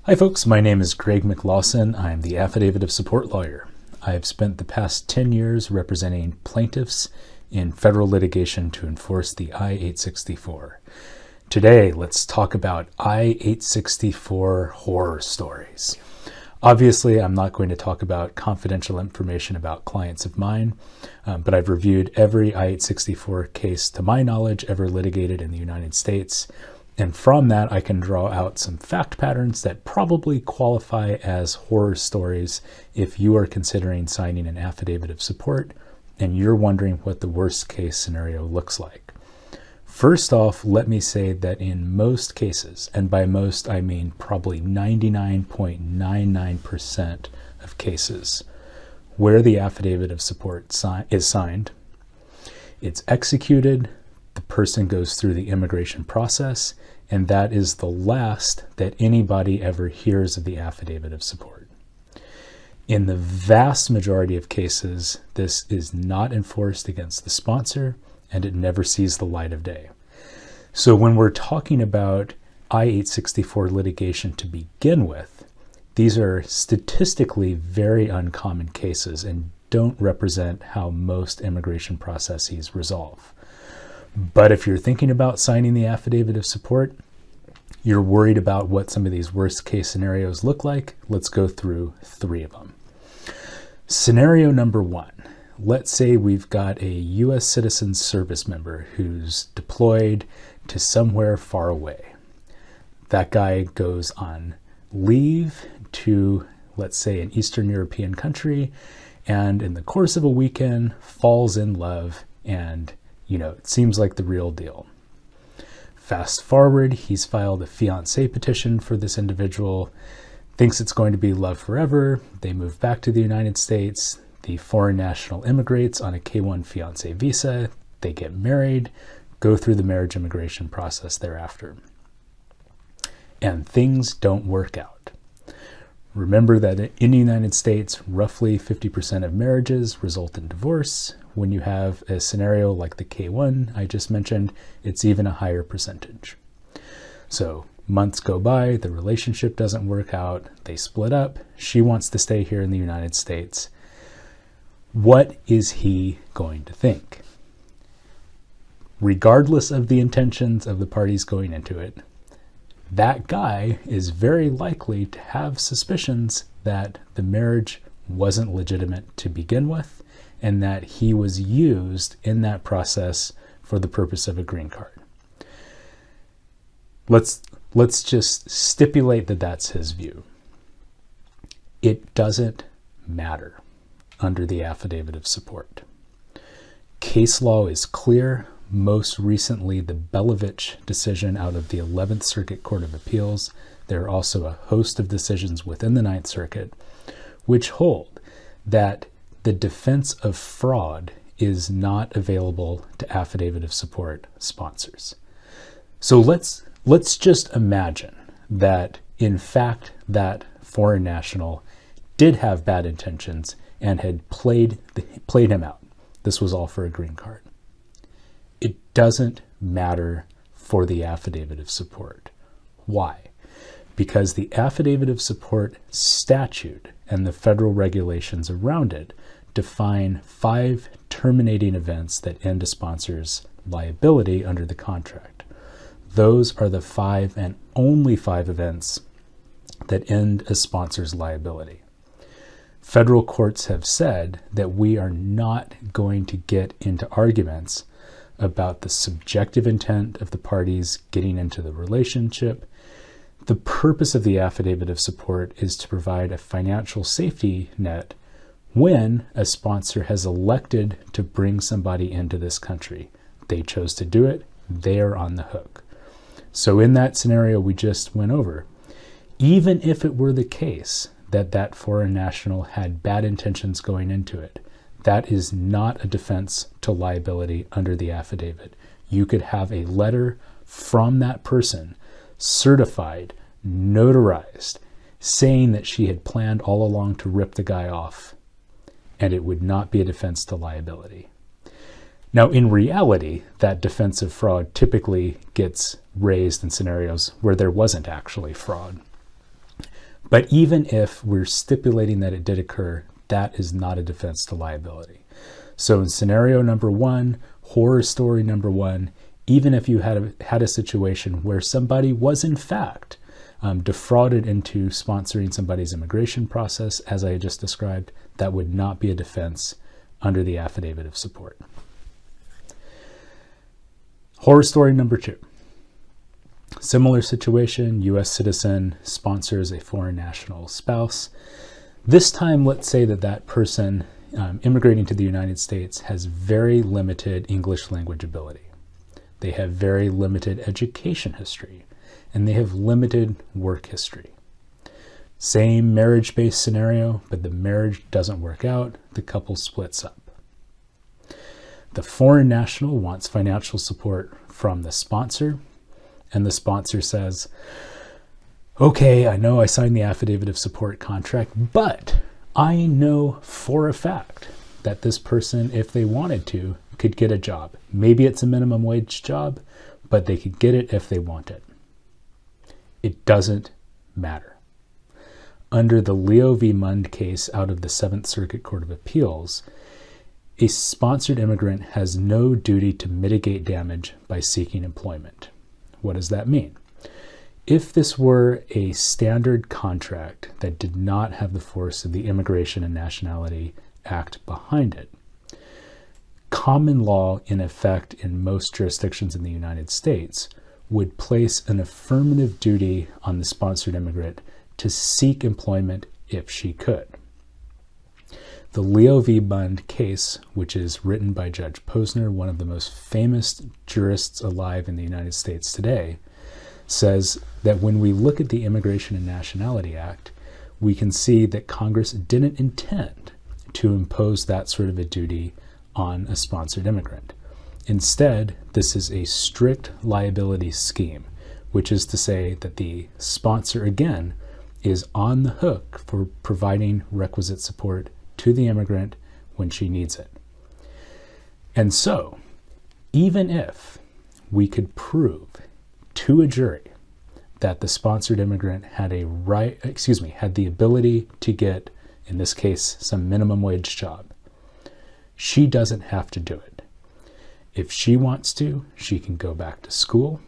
Hi folks, my name is Greg McLawsen. I'm the Affidavit of Support lawyer. I have spent the past 10 years representing plaintiffs in federal litigation to enforce the I-864. Today, let's talk about I-864 horror stories. Obviously, I'm not going to talk about confidential information about clients of mine, but I've reviewed every I-864 case to my knowledge ever litigated in the United States. And from that, I can draw out some fact patterns that probably qualify as horror stories if you are considering signing an affidavit of support and you're wondering what the worst case scenario looks like. First off, let me say that in most cases, and by most I mean probably 99.99% of cases, where the affidavit of support is signed, it's executed, the person goes through the immigration process, and that is the last that anybody ever hears of the affidavit of support. In the vast majority of cases, this is not enforced against the sponsor, and it never sees the light of day. So when we're talking about I-864 litigation to begin with, these are statistically very uncommon cases and don't represent how most immigration processes resolve. But if you're thinking about signing the affidavit of support, you're worried about what some of these worst case scenarios look like, let's go through 3 of them. Scenario number 1. Let's say we've got a U.S. citizen service member who's deployed to somewhere far away. That guy goes on leave to, let's say, an Eastern European country, and in the course of a weekend falls in love, and it seems like the real deal. Fast forward, he's filed a fiancé petition for this individual, thinks it's going to be love forever. They move back to the United States. The foreign national immigrates on a K-1 fiancé visa. They get married, go through the marriage immigration process thereafter. And things don't work out. Remember that in the United States, roughly 50% of marriages result in divorce. When you have a scenario like the K-1 I just mentioned, it's even a higher percentage. So months go by, the relationship doesn't work out, they split up, she wants to stay here in the United States. What is he going to think? Regardless of the intentions of the parties going into it, that guy is very likely to have suspicions that the marriage wasn't legitimate to begin with and that he was used in that process for the purpose of a green card. Let's just stipulate that that's his view. It doesn't matter under the affidavit of support. Case law is clear. Most recently, the Belovich decision out of the 11th Circuit Court of Appeals. There are also a host of decisions within the 9th Circuit which hold that the defense of fraud is not available to affidavit of support sponsors. So let's just imagine that, in fact, that foreign national did have bad intentions and had played him out. This was all for a green card. It doesn't matter for the affidavit of support. Why? Because the affidavit of support statute and the federal regulations around it define 5 terminating events that end a sponsor's liability under the contract. Those are the 5 and only 5 events that end a sponsor's liability. Federal courts have said that we are not going to get into arguments about the subjective intent of the parties getting into the relationship. The purpose of the affidavit of support is to provide a financial safety net when a sponsor has elected to bring somebody into this country. They chose to do it, they are on the hook. So in that scenario we just went over, even if it were the case that that foreign national had bad intentions going into it, that is not a defense to liability under the affidavit. You could have a letter from that person, certified, notarized, saying that she had planned all along to rip the guy off, and it would not be a defense to liability. Now, in reality, that defense of fraud typically gets raised in scenarios where there wasn't actually fraud. But even if we're stipulating that it did occur, that is not a defense to liability. So in scenario number one, horror story number one, even if you had a situation where somebody was in fact defrauded into sponsoring somebody's immigration process, as I just described, that would not be a defense under the Affidavit of Support. Horror story number two. Similar situation, U.S. citizen sponsors a foreign national spouse. This time, let's say that person immigrating to the United States has very limited English language ability. They have very limited education history, and they have limited work history. Same marriage-based scenario, but the marriage doesn't work out, the couple splits up. The foreign national wants financial support from the sponsor, and the sponsor says, okay, I know I signed the Affidavit of Support contract, but I know for a fact that this person, if they wanted to, could get a job. Maybe it's a minimum wage job, but they could get it if they want it. It doesn't matter. Under the Leo v. Mund case out of the Seventh Circuit Court of Appeals, a sponsored immigrant has no duty to mitigate damage by seeking employment. What does that mean? If this were a standard contract that did not have the force of the Immigration and Nationality Act behind it, common law in effect in most jurisdictions in the United States would place an affirmative duty on the sponsored immigrant to seek employment if she could. The Leo v. Mund case, which is written by Judge Posner, one of the most famous jurists alive in the United States today, says that when we look at the Immigration and Nationality Act, we can see that Congress didn't intend to impose that sort of a duty on a sponsored immigrant. Instead, this is a strict liability scheme, which is to say that the sponsor, again, is on the hook for providing requisite support to the immigrant when she needs it. And so, even if we could prove to a jury that the sponsored immigrant had had the ability to get, in this case, some minimum wage job, she doesn't have to do it. If she wants to, she can go back to school.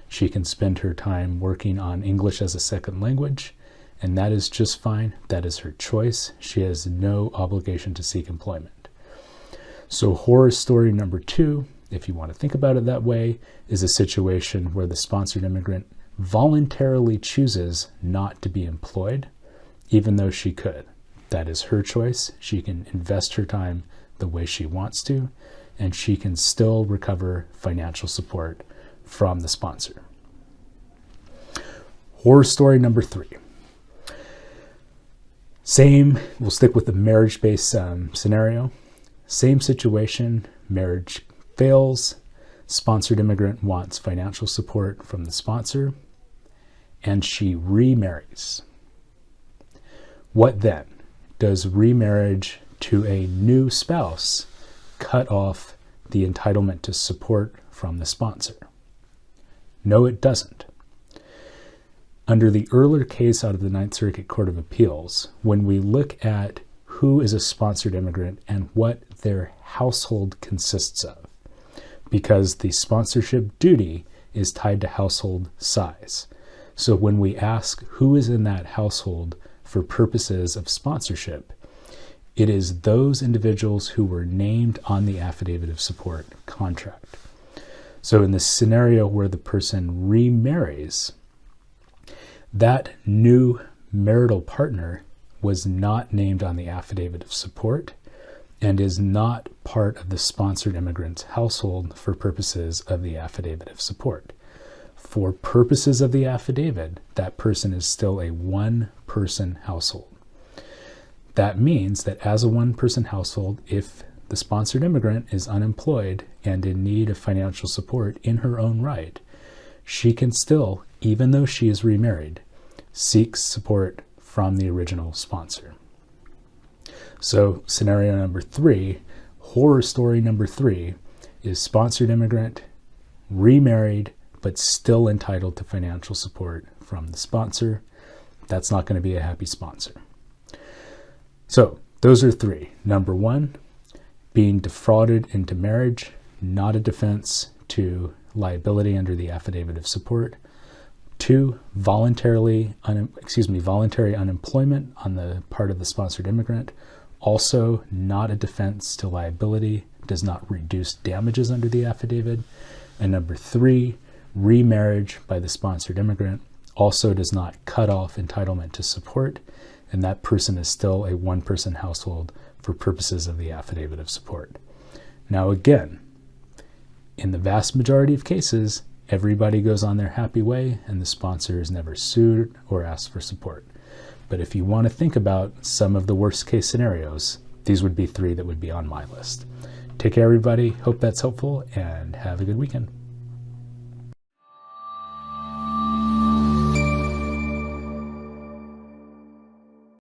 She can spend her time working on English as a second language, and that is just fine. That is her choice. She has no obligation to seek employment. So horror story number two, if you want to think about it that way, is a situation where the sponsored immigrant voluntarily chooses not to be employed, even though she could. That is her choice. She can invest her time the way she wants to, and she can still recover financial support from the sponsor. Horror story number three. We'll stick with the marriage-based scenario. Same situation, marriage fails, sponsored immigrant wants financial support from the sponsor, and she remarries. What then? Does remarriage to a new spouse cut off the entitlement to support from the sponsor? No, it doesn't. Under the earlier case out of the Ninth Circuit Court of Appeals, when we look at who is a sponsored immigrant and what their household consists of, because the sponsorship duty is tied to household size. So when we ask who is in that household for purposes of sponsorship, it is those individuals who were named on the Affidavit of Support contract. So in the scenario where the person remarries, that new marital partner was not named on the Affidavit of Support and is not part of the sponsored immigrant's household for purposes of the Affidavit of Support. For purposes of the affidavit, that person is still a one-person household. That means that as a one-person household, if the sponsored immigrant is unemployed and in need of financial support in her own right, she can still, even though she is remarried, seek support from the original sponsor. So scenario number three, horror story number three, is sponsored immigrant, remarried, but still entitled to financial support from the sponsor. That's not going to be a happy sponsor. So those are three. Number one, being defrauded into marriage, not a defense to liability under the Affidavit of Support. 2, voluntary unemployment on the part of the sponsored immigrant, also not a defense to liability, does not reduce damages under the affidavit. And number 3, remarriage by the sponsored immigrant also does not cut off entitlement to support, and that person is still a one-person household for purposes of the Affidavit of Support. Now again, in the vast majority of cases, everybody goes on their happy way and the sponsor is never sued or asked for support. But if you want to think about some of the worst case scenarios, these would be 3 that would be on my list. Take care, everybody. Hope that's helpful, and have a good weekend.